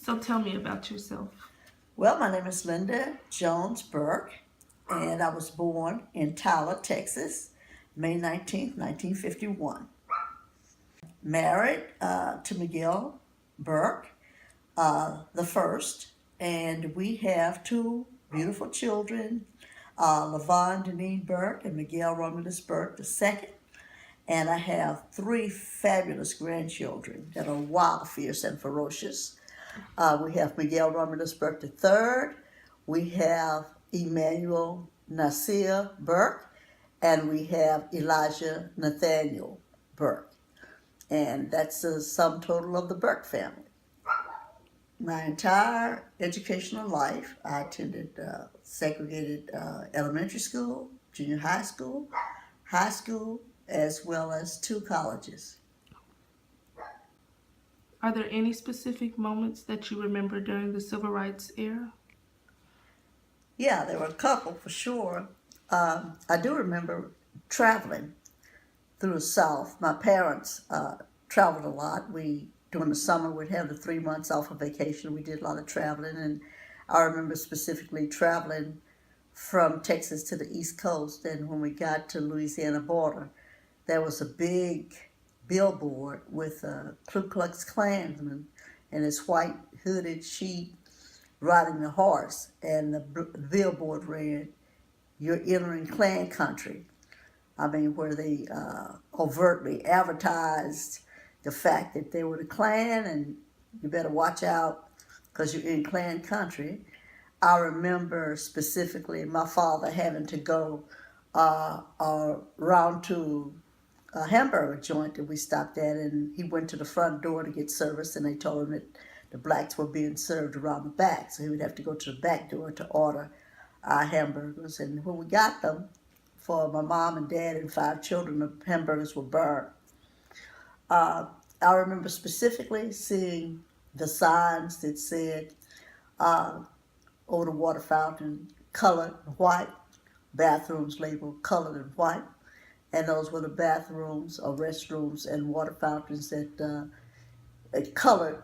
So tell me about yourself. Well, my name is Linda Jones-Burke, and I was born in Tyler, Texas, May 19th, 1951. Married to Miguel Burke, the first, and we have two beautiful children, Lavon Deneen Burke and Miguel Romulus Burke the second. And I have three fabulous grandchildren that are wild, fierce, and ferocious. We have Miguel Romulus Burke III. We have Emmanuel Nasir Burke. And we have Elijah Nathaniel Burke. And that's the sum total of the Burke family. My entire educational life, I attended segregated elementary school, junior high school, as well as two colleges. Are there any specific moments that you remember during the civil rights era? Yeah, there were a couple for sure. I do remember traveling through the South. My parents traveled a lot. We during the summer we'd have the 3 months off of vacation. We did a lot of traveling, and I remember specifically traveling from Texas to the East Coast. And when we got to Louisiana border, there was a big billboard with a Ku Klux Klansman and his white hooded sheet riding the horse, and the billboard read, "You're entering Klan country." I mean, where they overtly advertised the fact that they were the Klan and you better watch out because you're in Klan country. I remember specifically my father having to go around to a hamburger joint that we stopped at, and he went to the front door to get service, and they told him that the blacks were being served around the back, so he would have to go to the back door to order our hamburgers. And when we got them, for my mom and dad and 5 children, the hamburgers were burned. Uh, I remember specifically seeing the signs that said over the water fountain, colored and white, bathrooms labeled colored and white, and those were the bathrooms or restrooms and water fountains that colored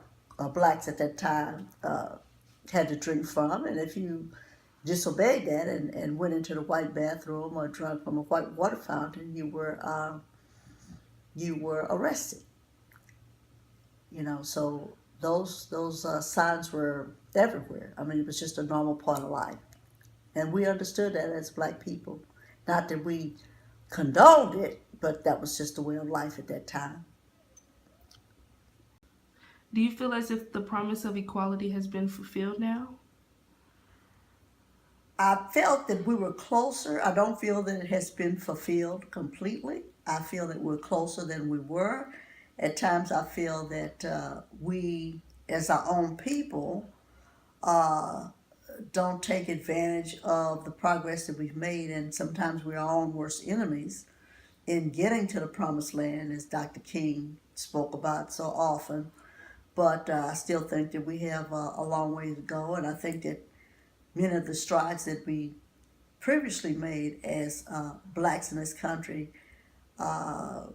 blacks at that time had to drink from. And if you disobeyed that and went into the white bathroom or drank from a white water fountain, you were arrested. So those signs were everywhere. I mean, it was just a normal part of life, and we understood that as black people. Not that we condoned it, but that was just the way of life at that time. Do you feel as if the promise of equality has been fulfilled now? I felt that we were closer. I don't feel that it has been fulfilled completely. I feel that we're closer than we were. At times, I feel that we, as our own people, uh, don't take advantage of the progress that we've made, and sometimes we're our own worst enemies in getting to the promised land, as Dr. King spoke about so often. But I still think that we have a long way to go, and I think that many of the strides that we previously made as blacks in this country, uh,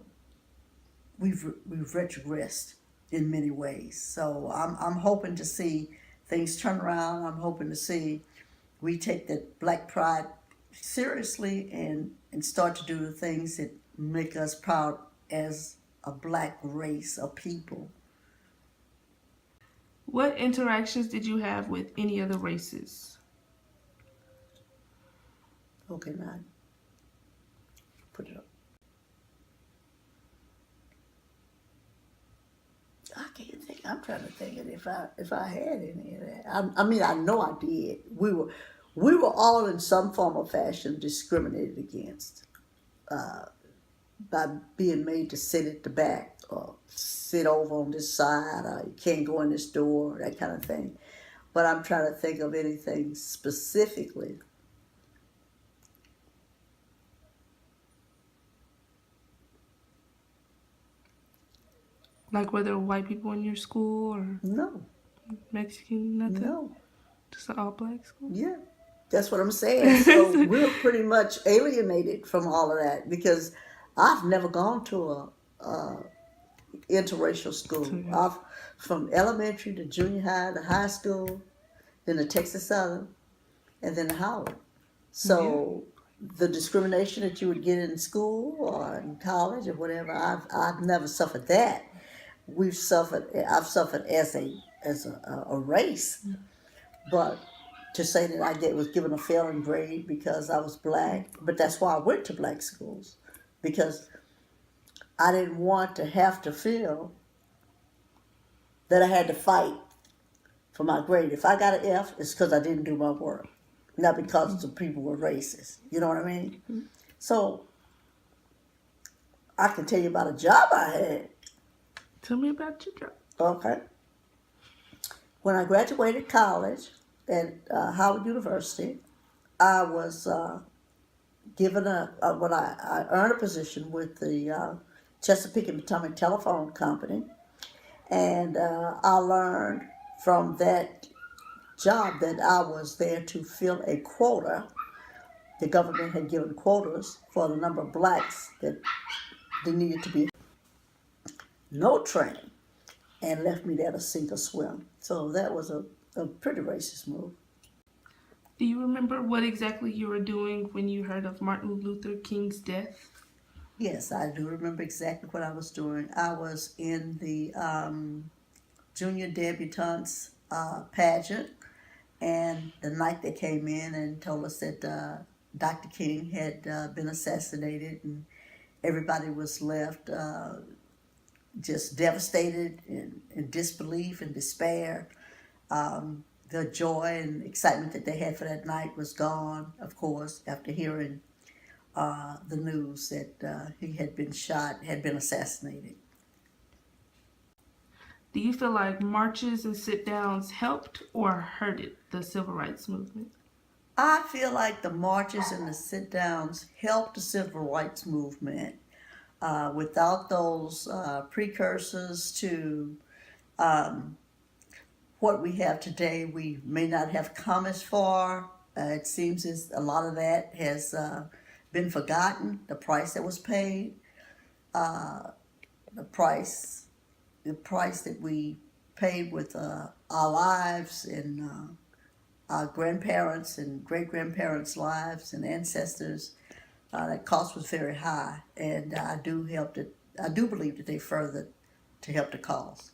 we've retrogressed in many ways. So I'm hoping to see things turn around. I'm hoping to see we take that black pride seriously and start to do the things that make us proud as a black race of people. What interactions did you have with any other races? Okay, now put it up. I can't think. I'm trying to think of if I had any of that. I mean, I know I did. We were all in some form or fashion discriminated against by being made to sit at the back or sit over on this side or you can't go in this door, that kind of thing. But I'm trying to think of anything specifically. Like were there white people in your school or No, Mexican, nothing? no, Just an all black school? yeah. That's what I'm saying. So we're pretty much alienated from all of that because I've never gone to a interracial school. I've, from elementary to junior high to high school, then to Texas Southern, and then to Howard. So the discrimination that you would get in school or in college or whatever, I've never suffered that. I've suffered as a race, but to say that was given a failing grade because I was black, but that's why I went to black schools, because I didn't want to have to feel that I had to fight for my grade. If I got an F, it's because I didn't do my work, not because the people were racist. You know what I mean? So I can tell you about a job I had. Tell me about your job. Okay. When I graduated college at Howard University, I was given I earned a position with the Chesapeake and Potomac Telephone Company, and I learned from that job that I was there to fill a quota. The government had given quotas for the number of blacks that they needed to be. No training, and left me there to sink or swim. So that was a pretty racist move. Do you remember what exactly you were doing when you heard of Martin Luther King's death? Yes, I do remember exactly what I was doing. I was in the junior debutantes pageant, and the night they came in and told us that Dr. King had been assassinated, and everybody was left just devastated and in disbelief and despair. The joy and excitement that they had for that night was gone, of course, after hearing the news that he had been shot, had been assassinated. Do you feel like marches and sit-downs helped or hurted the civil rights movement? I feel like the marches and the sit-downs helped the civil rights movement. Without those precursors to what we have today, we may not have come as far. It seems as a lot of that has been forgotten. The price that was paid, the price that we paid with our lives and our grandparents and great-grandparents' lives and ancestors. That cost was very high, and I do believe that they furthered to help the cause.